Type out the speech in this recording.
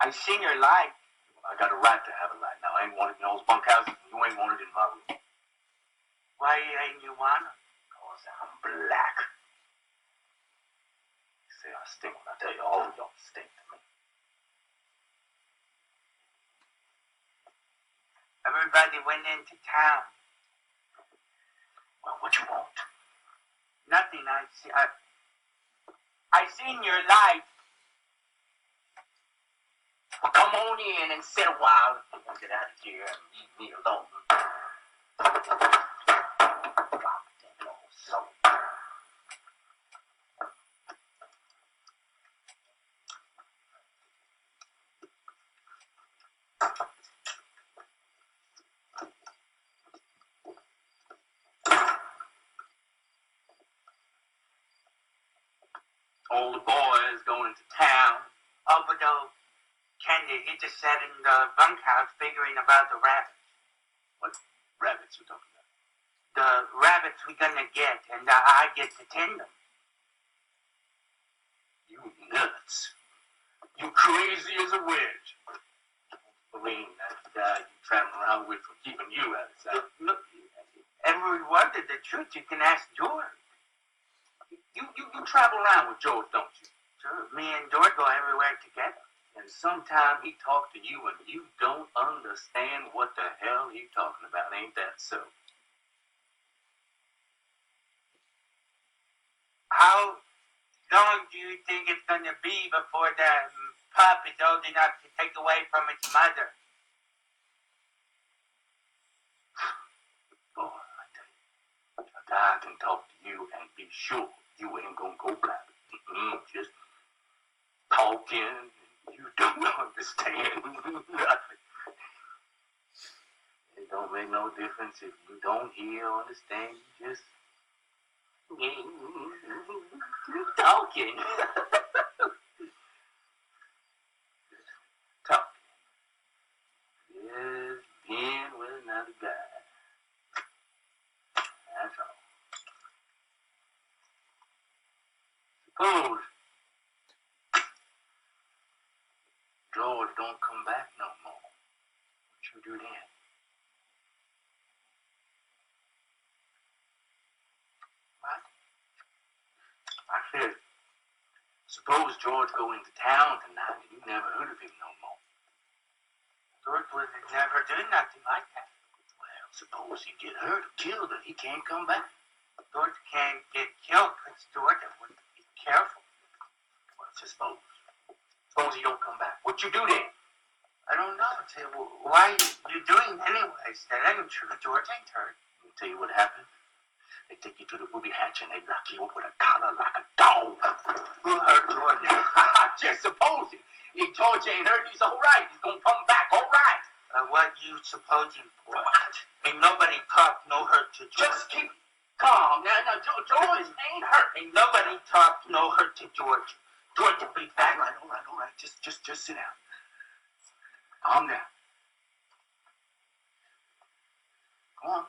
I seen your light. Well, I got a right to have a light. Now, I ain't wanted in those bunkhouses, and you ain't wanted in my room. Why ain't you want it? Because I'm black. You say I stink when I tell you all of y'all stink to me. Everybody went into town. Well, what you want? Nothing. I seen your light. Well, come on in and sit a while if you want to get out of here and leave me alone. Goddamn old soul. All the boys going to town. Oh, but Candy, he just sat in the bunkhouse figuring about the rabbits. What rabbits you talking about? The rabbits we're gonna get, and I get to tend them. You nuts. You crazy as a witch. Believe that guy you traveling around with for keeping you out of sight. Look, every word of the truth you can ask George. You travel around with George, don't you? Sure, me and George go everywhere together. And sometime he talked to you and you don't understand what the hell he's talking about. Ain't that so? How long do you think it's going to be before the pup is old enough to take away from its mother? Boy, I tell you, a guy can talk to you and be sure you ain't going to go black. Just talking. You don't understand nothing. It don't make no difference if you don't hear or understand. You just talking. Talking. Just being with another guy. That's all. Suppose George don't come back no more. What you do then? What? I said, suppose George go into town tonight and you never heard of him no more. George would never do nothing like that. Well, suppose he get hurt or killed and he can't come back. George can't get killed because George would be careful. Well, suppose he don't come back. What you do then? I don't know. Why you doing anyways? That ain't true. George ain't hurt. I'll tell you what happened. They take you to the booby hatch and they lock you up with a collar like a dog. Who hurt George? Just supposing. If George ain't hurt, he's all right. He's gonna come back all right. What you supposing for? What? Ain't nobody talked no hurt to George. Just keep calm. Now, George ain't hurt. Ain't nobody talked no hurt to George. George will be back. All right. Just sit down. Calm down. Go on.